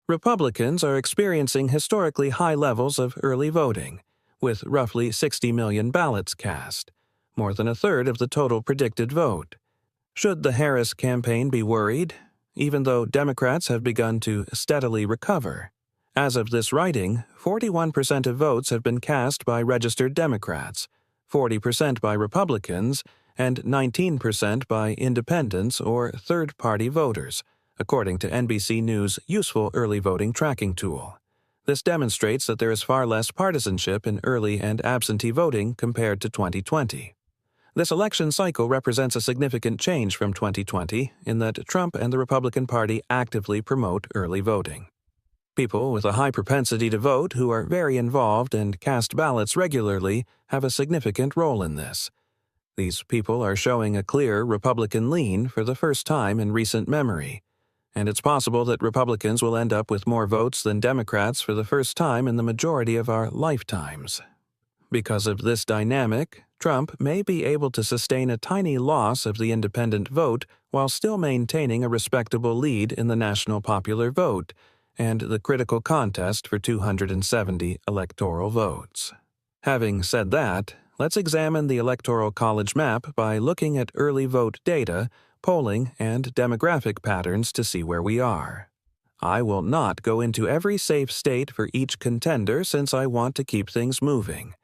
Republicans are experiencing historically high levels of early voting, with roughly 60 million ballots cast, more than a third of the total predicted vote. Should the Harris campaign be worried, even though Democrats have begun to steadily recover? As of this writing, 41% of votes have been cast by registered Democrats, 40% by Republicans, and 19% by independents or third-party voters, according to NBC News' useful early voting tracking tool. This demonstrates that there is far less partisanship in early and absentee voting compared to 2020. This election cycle represents a significant change from 2020 in that Trump and the Republican Party actively promote early voting. People with a high propensity to vote who are very involved and cast ballots regularly have a significant role in this. These people are showing a clear Republican lean for the first time in recent memory, and it's possible that Republicans will end up with more votes than Democrats for the first time in the majority of our lifetimes. Because of this dynamic, Trump may be able to sustain a tiny loss of the independent vote while still maintaining a respectable lead in the national popular vote and the critical contest for 270 electoral votes. Having said that, let's examine the Electoral College map by looking at early vote data, polling, and demographic patterns to see where we are. I will not go into every safe state for each contender since I want to keep things moving.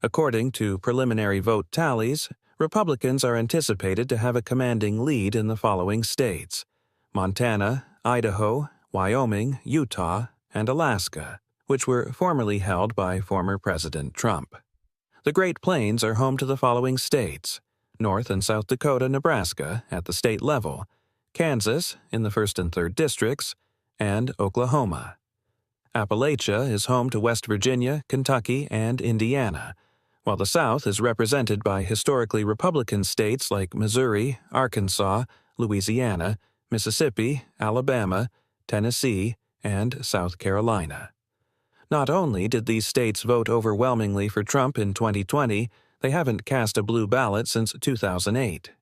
According to preliminary vote tallies, Republicans are anticipated to have a commanding lead in the following states: Montana, Idaho, Wyoming, Utah, and Alaska, which were formerly held by former President Trump. The Great Plains are home to the following states: North and South Dakota, Nebraska at the state level, Kansas in the 1st and 3rd districts, and Oklahoma. Appalachia is home to West Virginia, Kentucky, and Indiana, while the South is represented by historically Republican states like Missouri, Arkansas, Louisiana, Mississippi, Alabama, Tennessee, and South Carolina. Not only did these states vote overwhelmingly for Trump in 2020, they haven't cast a blue ballot since 2008.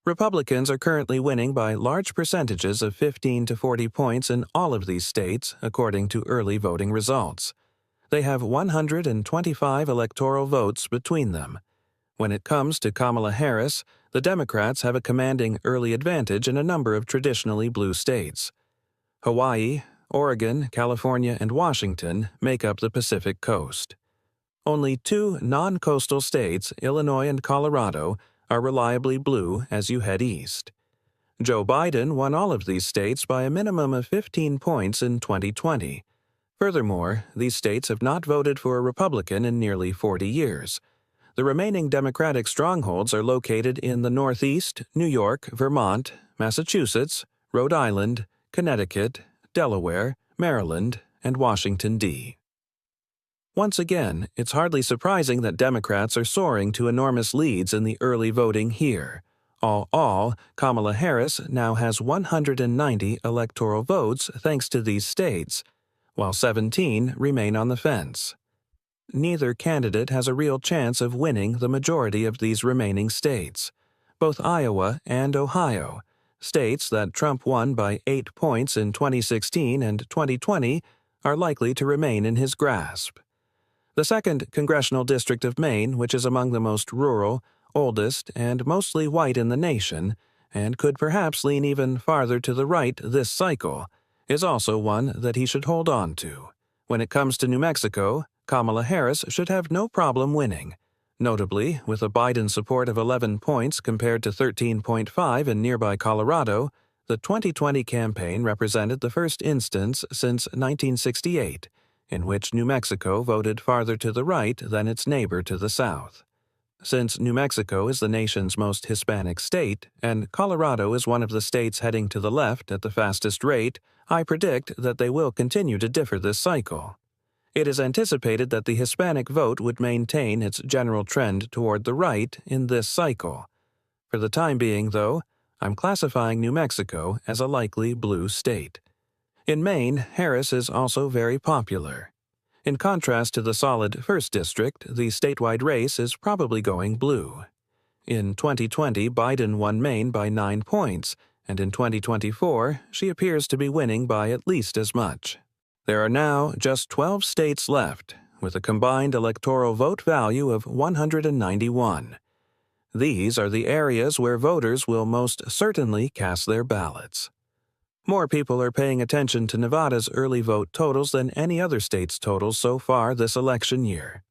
Republicans are currently winning by large percentages of 15 to 40 points in all of these states, according to early voting results. They have 125 electoral votes between them. When it comes to KamalaHarris, the Democrats have a commanding early advantage in a number of traditionally blue states. Hawaii, Oregon, California, and Washington make up the Pacific Coast. Only two non-coastal states, Illinois and Colorado, are reliably blue as you head east. Joe Biden won all of these states by a minimum of 15 points in 2020. Furthermore, these states have not voted for a Republican in nearly 40 years. The remaining Democratic strongholds are located in the Northeast, New York, Vermont, Massachusetts, Rhode Island, Connecticut, Delaware, Maryland, and Washington, D.C. Once again, it's hardly surprising that Democrats are soaring to enormous leads in the early voting here. All, KamalaHarris now has 190 electoral votes thanks to these states, while 17 remain on the fence. Neither candidate has a real chance of winning the majority of these remaining states. Both Iowa and Ohio, states that Trump won by 8 points in 2016 and 2020, are likely to remain in his grasp. The 2nd Congressional District of Maine, which is among the most rural, oldest, and mostly white in the nation, and could perhaps lean even farther to the right this cycle, is also one that he should hold on to. When it comes to New Mexico, KamalaHarris should have no problem winning. Notably, with a Biden support of 11 points compared to 13.5 in nearby Colorado, the 2020 campaign represented the first instance since 1968 in which New Mexico voted farther to the right than its neighbor to the south. Since New Mexico is the nation's most Hispanic state, and Colorado is one of the states heading to the left at the fastest rate, I predict that they will continue to differ this cycle. It is anticipated that the Hispanic vote would maintain its general trend toward the right in this cycle. For the time being, though, I'm classifying New Mexico as a likely blue state. In Maine, Harris is also very popular. In contrast to the solid 1st District, the statewide race is probably going blue. In 2020, Biden won Maine by 9 points, and in 2024 she appears to be winning by at least as much. There are now just 12 states left, with a combined electoral vote value of 191. These are the areas where voters will most certainly cast their ballots. More people are paying attention to Nevada's early vote totals than any other state's totals so far this election year.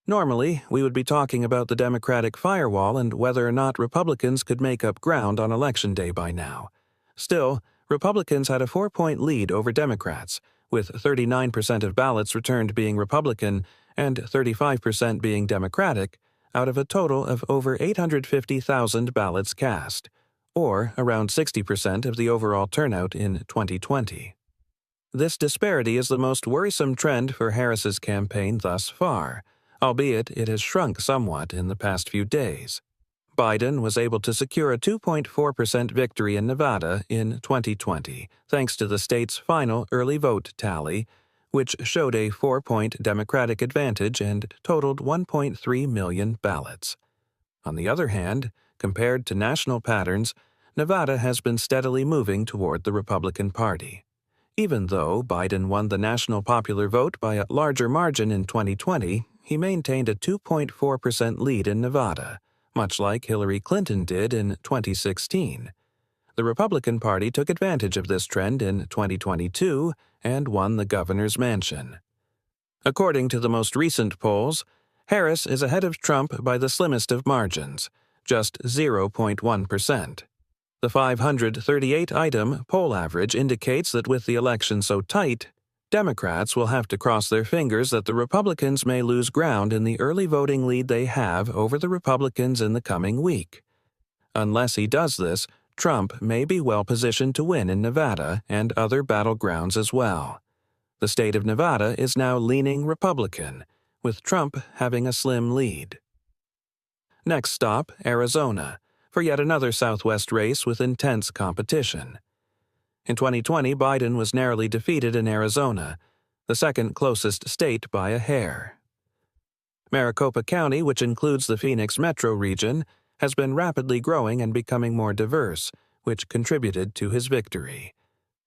Normally, we would be talking about the Democratic firewall and whether or not Republicans could make up ground on Election Day by now. Still, Republicans had a 4-point lead over Democrats, with 39% of ballots returned being Republican and 35% being Democratic, out of a total of over 850,000 ballots cast, or around 60% of the overall turnout in 2020. This disparity is the most worrisome trend for Harris's campaign thus far, albeit it has shrunk somewhat in the past few days. Biden was able to secure a 2.4% victory in Nevada in 2020, thanks to the state's final early vote tally, which showed a 4-point Democratic advantage and totaled 1.3 million ballots. On the other hand, compared to national patterns, Nevada has been steadily moving toward the Republican Party. Even though Biden won the national popular vote by a larger margin in 2020, he maintained a 2.4% lead in Nevada, much like Hillary Clinton did in 2016. The Republican Party took advantage of this trend in 2022 and won the governor's mansion. According to the most recent polls, Harris is ahead of Trump by the slimmest of margins, just 0.1%. The 538-item poll average indicates that with the election so tight, Democrats will have to cross their fingers that the Republicans may lose ground in the early voting lead they have over the Republicans in the coming week. Unless he does this, Trump may be well positioned to win in Nevada and other battlegrounds as well. The state of Nevada is now leaning Republican, with Trump having a slim lead. Next stop, Arizona, for yet another Southwest race with intense competition. In 2020, Biden was narrowly defeated in Arizona, the second closest state by a hair. Maricopa County, which includes the Phoenix metro region, has been rapidly growing and becoming more diverse, which contributed to his victory.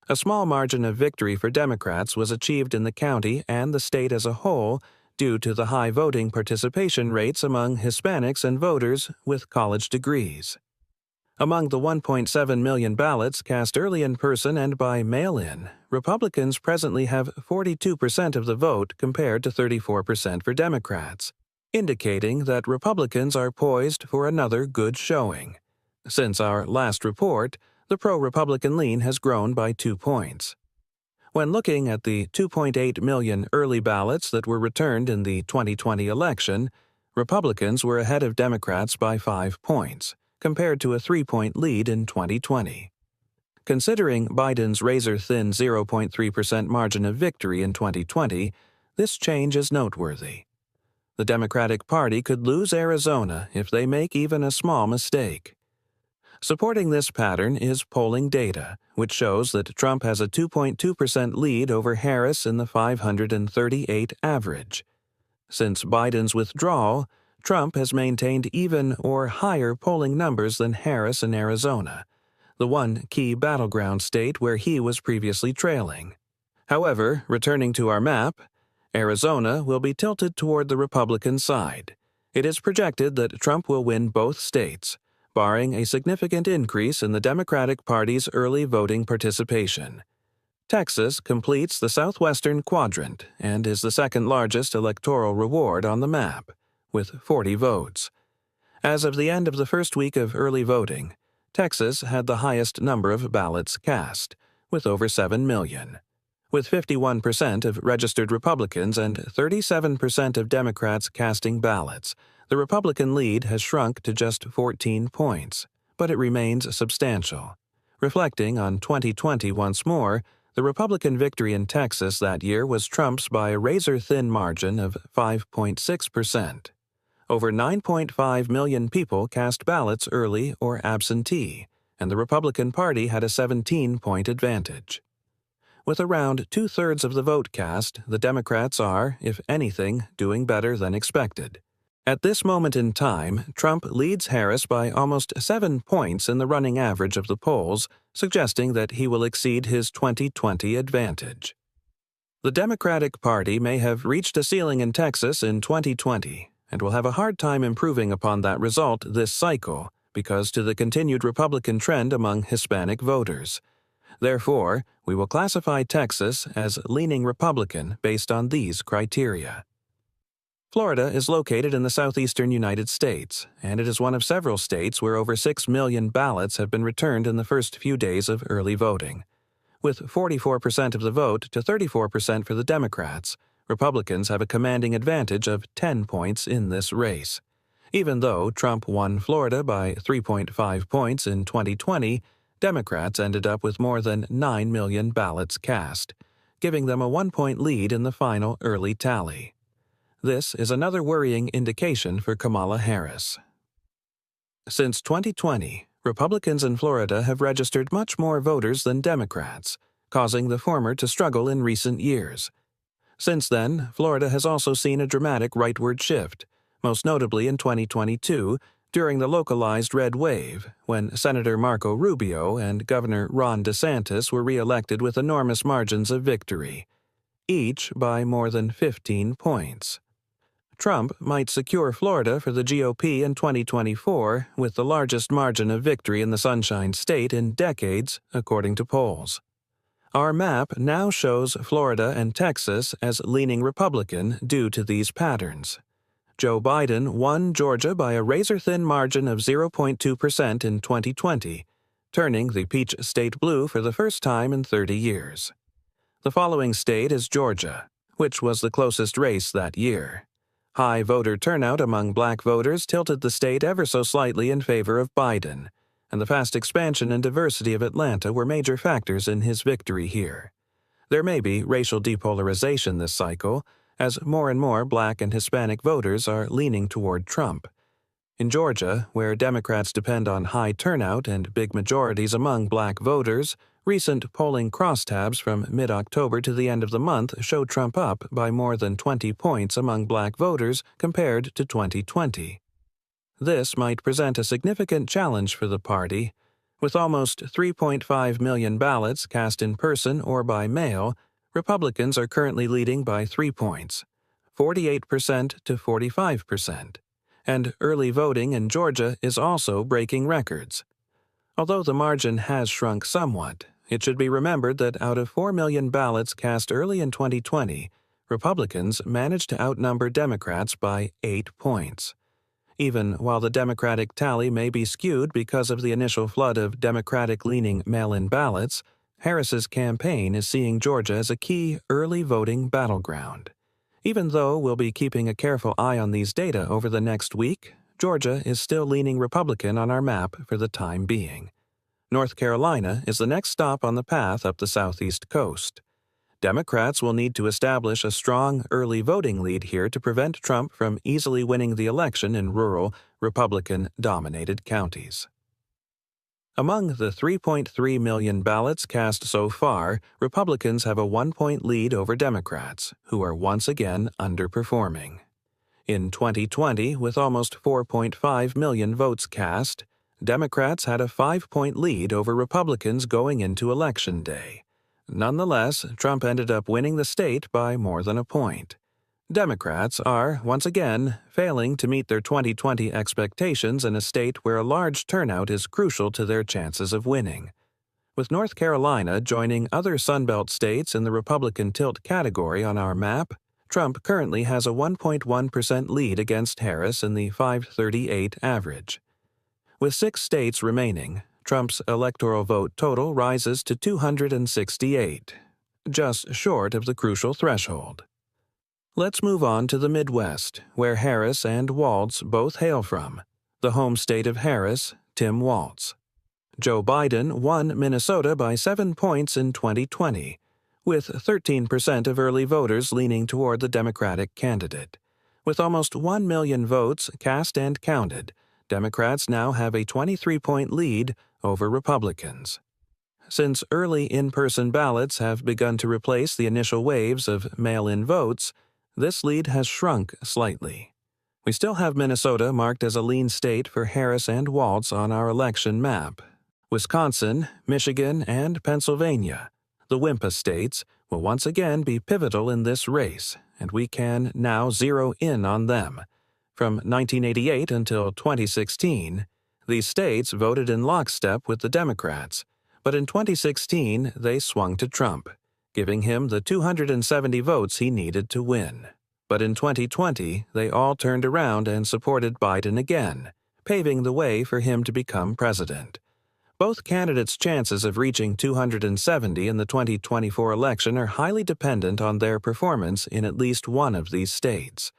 A small margin of victory for Democrats was achieved in the county and the state as a whole due to the high voting participation rates among Hispanics and voters with college degrees. Among the 1.7 million ballots cast early in person and by mail-in, Republicans presently have 42% of the vote compared to 34% for Democrats, indicating that Republicans are poised for another good showing. Since our last report, the pro-Republican lean has grown by 2 points. When looking at the 2.8 million early ballots that were returned in the 2020 election, Republicans were ahead of Democrats by 5 points, compared to a 3-point lead in 2020. Considering Biden's razor-thin 0.3% margin of victory in 2020, this change is noteworthy. The Democratic Party could lose Arizona if they make even a small mistake. Supporting this pattern is polling data, which shows that Trump has a 2.2% lead over Harris in the 538 average. Since Biden's withdrawal, Trump has maintained even or higher polling numbers than Harris in Arizona, the one key battleground state where he was previously trailing. However, returning to our map, Arizona will be tilted toward the Republican side. It is projected that Trump will win both states, barring a significant increase in the Democratic Party's early voting participation. Texas completes the southwestern quadrant and is the second largest electoral reward on the map, with 40 votes. As of the end of the first week of early voting, Texas had the highest number of ballots cast, with over 7 million. With 51% of registered Republicans and 37% of Democrats casting ballots, the Republican lead has shrunk to just 14 points, but it remains substantial. Reflecting on 2020 once more, the Republican victory in Texas that year was Trump's by a razor-thin margin of 5.6%. Over 9.5 million people cast ballots early or absentee, and the Republican Party had a 17-point advantage. With around 2/3 of the vote cast, the Democrats are, if anything, doing better than expected. At this moment in time, Trump leads Harris by almost 7 points in the running average of the polls, suggesting that he will exceed his 2020 advantage. The Democratic Party may have reached a ceiling in Texas in 2020 and will have a hard time improving upon that result this cycle because to the continued Republican trend among Hispanic voters. Therefore, we will classify Texas as leaning Republican based on these criteria. Florida is located in the southeastern United States, and it is one of several states where over 6 million ballots have been returned in the first few days of early voting. With 44% of the vote to 34% for the Democrats, Republicans have a commanding advantage of 10 points in this race. Even though Trump won Florida by 3.5 points in 2020, Democrats ended up with more than 9 million ballots cast, giving them a 1-point lead in the final early tally. This is another worrying indication for Kamala Harris. Since 2020, Republicans in Florida have registered much more voters than Democrats, causing the former to struggle in recent years. Since then, Florida has also seen a dramatic rightward shift, most notably in 2022 during the localized red wave, when Senator Marco Rubio and Governor Ron DeSantis were re-elected with enormous margins of victory, each by more than 15 points. Trump might secure Florida for the GOP in 2024 with the largest margin of victory in the Sunshine State in decades, according to polls. Our map now shows Florida and Texas as leaning Republican due to these patterns. Joe Biden won Georgia by a razor-thin margin of 0.2% in 2020, turning the peach state blue for the first time in 30 years. The following state is Georgia, which was the closest race that year. High voter turnout among black voters tilted the state ever so slightly in favor of Biden, and the fast expansion and diversity of Atlanta were major factors in his victory here. There may be racial depolarization this cycle, as more and more black and Hispanic voters are leaning toward Trump. In Georgia, where Democrats depend on high turnout and big majorities among black voters, recent polling crosstabs from mid-October to the end of the month show Trump up by more than 20 points among black voters compared to 2020. This might present a significant challenge for the party. With almost 3.5 million ballots cast in person or by mail, Republicans are currently leading by 3 points, 48% to 45%, and early voting in Georgia is also breaking records. Although the margin has shrunk somewhat, it should be remembered that out of 4 million ballots cast early in 2020, Republicans managed to outnumber Democrats by 8 points. Even while the Democratic tally may be skewed because of the initial flood of Democratic-leaning mail-in ballots, Harris's campaign is seeing Georgia as a key early voting battleground. Even though we'll be keeping a careful eye on these data over the next week, Georgia is still leaning Republican on our map for the time being. North Carolina is the next stop on the path up the southeast coast. Democrats will need to establish a strong early voting lead here to prevent Trump from easily winning the election in rural, Republican-dominated counties. Among the 3.3 million ballots cast so far, Republicans have a 1-point lead over Democrats, who are once again underperforming. In 2020, with almost 4.5 million votes cast, Democrats had a 5-point lead over Republicans going into Election Day. Nonetheless, Trump ended up winning the state by more than a point. Democrats are, once again, failing to meet their 2020 expectations in a state where a large turnout is crucial to their chances of winning. With North Carolina joining other Sunbelt states in the Republican tilt category on our map, Trump currently has a 1.1% lead against Harris in the 538 average. With 6 states remaining, Trump's electoral vote total rises to 268, just short of the crucial threshold. Let's move on to the Midwest, where Harris and Walz both hail from, the home state of Harris, Tim Walz. Joe Biden won Minnesota by 7 points in 2020, with 13% of early voters leaning toward the Democratic candidate. With almost 1 million votes cast and counted, Democrats now have a 23-point lead over Republicans. Since early in-person ballots have begun to replace the initial waves of mail-in votes, this lead has shrunk slightly. We still have Minnesota marked as a lean state for Harris and Walz on our election map. Wisconsin, Michigan, and Pennsylvania, the WIMPA states, will once again be pivotal in this race, and we can now zero in on them. From 1988 until 2016, these states voted in lockstep with the Democrats, but in 2016 they swung to Trump, giving him the 270 votes he needed to win. But in 2020, they all turned around and supported Biden again, paving the way for him to become president. Both candidates' chances of reaching 270 in the 2024 election are highly dependent on their performance in at least one of these states.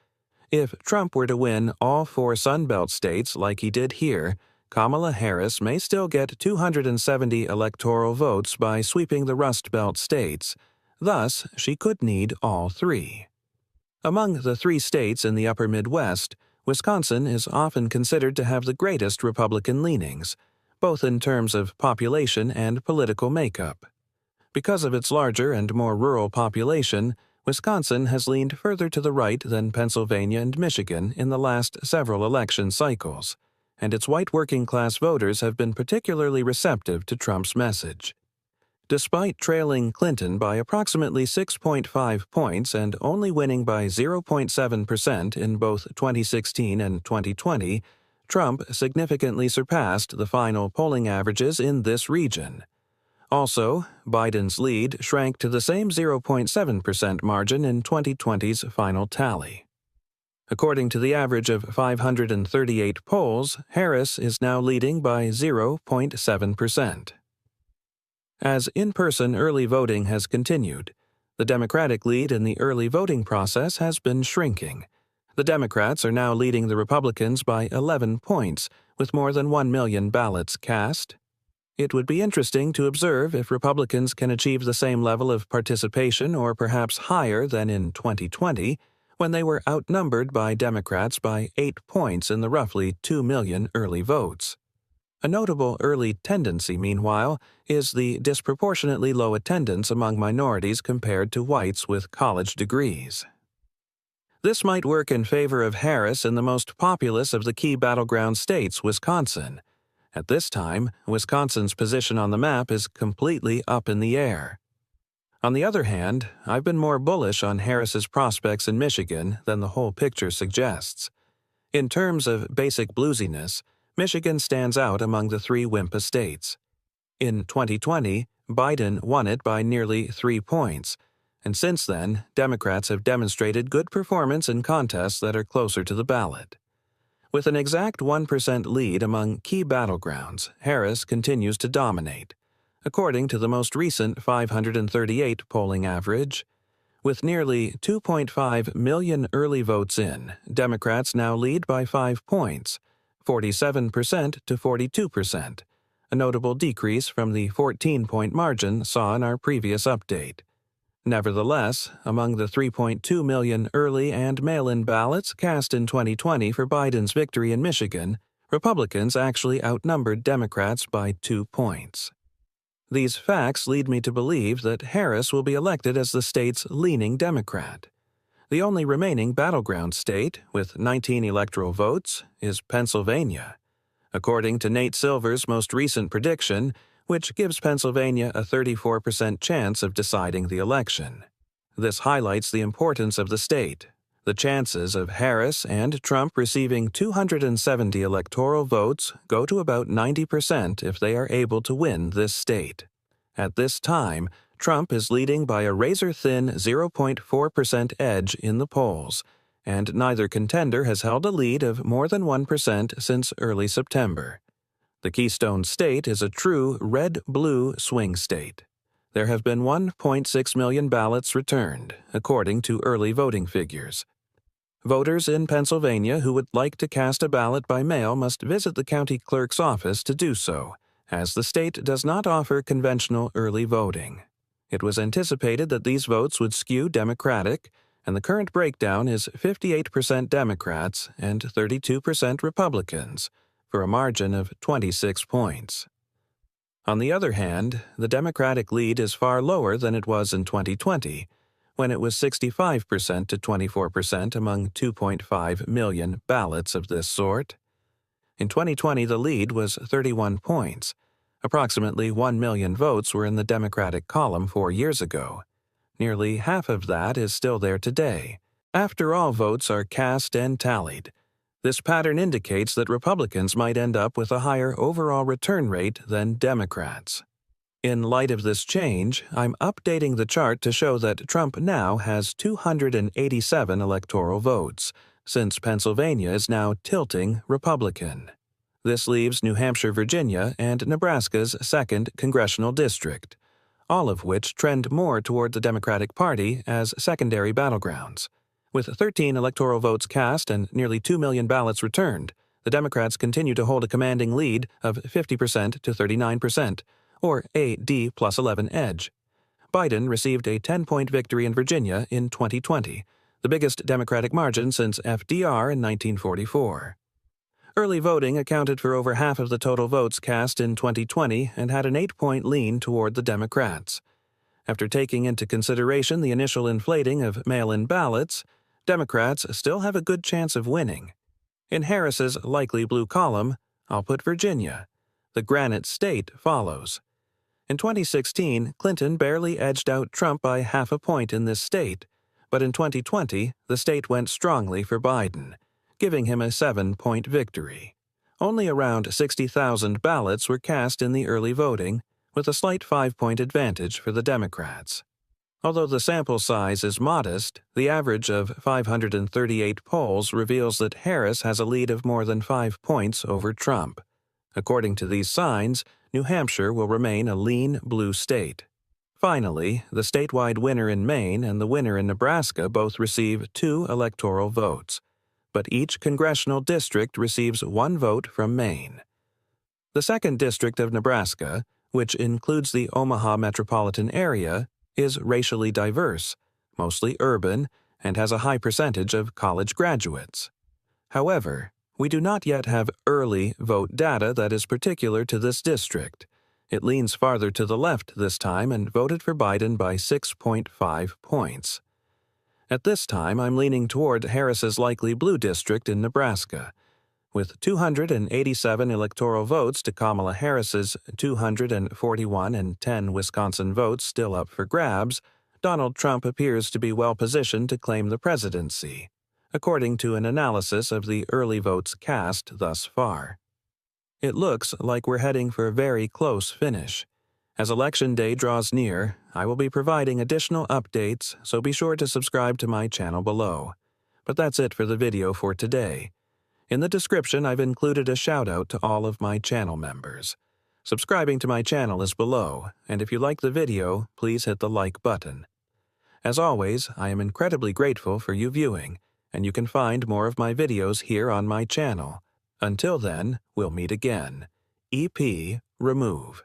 If Trump were to win all 4 Sunbelt states like he did here, Kamala Harris may still get 270 electoral votes by sweeping the Rust Belt states. Thus, she could need all 3. Among the 3 states in the upper Midwest, Wisconsin is often considered to have the greatest Republican leanings, both in terms of population and political makeup. Because of its larger and more rural population, Wisconsin has leaned further to the right than Pennsylvania and Michigan in the last several election cycles, and its white working-class voters have been particularly receptive to Trump's message. Despite trailing Clinton by approximately 6.5 points and only winning by 0.7% in both 2016 and 2020, Trump significantly surpassed the final polling averages in this region. Also, Biden's lead shrank to the same 0.7% margin in 2020's final tally. According to the average of 538 polls, Harris is now leading by 0.7%. As in-person early voting has continued, the Democratic lead in the early voting process has been shrinking. The Democrats are now leading the Republicans by 11 points, with more than 1 million ballots cast. It would be interesting to observe if Republicans can achieve the same level of participation or perhaps higher than in 2020, when they were outnumbered by Democrats by 8 points in the roughly 2 million early votes. A notable early tendency, meanwhile, is the disproportionately low attendance among minorities compared to whites with college degrees. This might work in favor of Harris in the most populous of the key battleground states, Wisconsin. At this time, Wisconsin's position on the map is completely up in the air. On the other hand, I've been more bullish on Harris's prospects in Michigan than the whole picture suggests. In terms of basic bluesiness, Michigan stands out among the 3 WIMPA states. In 2020, Biden won it by nearly 3 points, and since then, Democrats have demonstrated good performance in contests that are closer to the ballot. With an exact 1% lead among key battlegrounds, Harris continues to dominate. According to the most recent 538 polling average, with nearly 2.5 million early votes in, Democrats now lead by 5 points, 47% to 42%, a notable decrease from the 14-point margin saw in our previous update. Nevertheless, among the 3.2 million early and mail-in ballots cast in 2020 for Biden's victory in Michigan, Republicans actually outnumbered Democrats by 2 points. These facts lead me to believe that Harris will be elected as the state's leaning Democrat. The only remaining battleground state, with 19 electoral votes, is Pennsylvania. According to Nate Silver's most recent prediction, which gives Pennsylvania a 34% chance of deciding the election. This highlights the importance of the state. The chances of Harris and Trump receiving 270 electoral votes go to about 90% if they are able to win this state. At this time, Trump is leading by a razor-thin 0.4% edge in the polls, and neither contender has held a lead of more than 1% since early September. The Keystone State is a true red-blue swing state. There have been 1.6 million ballots returned, according to early voting figures. Voters in Pennsylvania who would like to cast a ballot by mail must visit the county clerk's office to do so, as the state does not offer conventional early voting. It was anticipated that these votes would skew Democratic, and the current breakdown is 58% Democrats and 32% Republicans, for a margin of 26 points. On the other hand, the Democratic lead is far lower than it was in 2020, when it was 65% to 24% among 2.5 million ballots of this sort. In 2020, the lead was 31 points. Approximately 1 million votes were in the Democratic column 4 years ago. Nearly half of that is still there today. After all votes are cast and tallied, this pattern indicates that Republicans might end up with a higher overall return rate than Democrats. In light of this change, I'm updating the chart to show that Trump now has 287 electoral votes, since Pennsylvania is now tilting Republican. This leaves New Hampshire, Virginia, and Nebraska's 2nd congressional district, all of which trend more toward the Democratic Party as secondary battlegrounds. With 13 electoral votes cast and nearly 2 million ballots returned, the Democrats continue to hold a commanding lead of 50% to 39%, or a D+11 edge. Biden received a 10-point victory in Virginia in 2020, the biggest Democratic margin since FDR in 1944. Early voting accounted for over half of the total votes cast in 2020 and had an 8-point lean toward the Democrats. After taking into consideration the initial inflating of mail-in ballots, Democrats still have a good chance of winning. In Harris's likely blue column, I'll put Virginia. The Granite State follows. In 2016, Clinton barely edged out Trump by half a point in this state, but in 2020, the state went strongly for Biden, giving him a 7-point victory. Only around 60,000 ballots were cast in the early voting, with a slight 5-point advantage for the Democrats. Although the sample size is modest, the average of 538 polls reveals that Harris has a lead of more than 5 points over Trump. According to these signs, New Hampshire will remain a lean blue state. Finally, the statewide winner in Maine and the winner in Nebraska both receive 2 electoral votes, but each congressional district receives 1 vote from Maine. The 2nd district of Nebraska, which includes the Omaha metropolitan area, is racially diverse, mostly urban, and has a high percentage of college graduates. However, we do not yet have early vote data that is particular to this district. It leans farther to the left this time and voted for Biden by 6.5 points. At this time, I'm leaning toward Harris's likely blue district in Nebraska. With 287 electoral votes to KamalaHarris's 241 and 10 Wisconsin votes still up for grabs, Donald Trump appears to be well positioned to claim the presidency, according to an analysis of the early votes cast thus far. It looks like we're heading for a very close finish. As Election Day draws near, I will be providing additional updates, so be sure to subscribe to my channel below. But that's it for the video for today. In the description, I've included a shout-out to all of my channel members. Subscribing to my channel is below, and if you like the video, please hit the like button. As always, I am incredibly grateful for you viewing, and you can find more of my videos here on my channel. Until then, we'll meet again. EP Remove.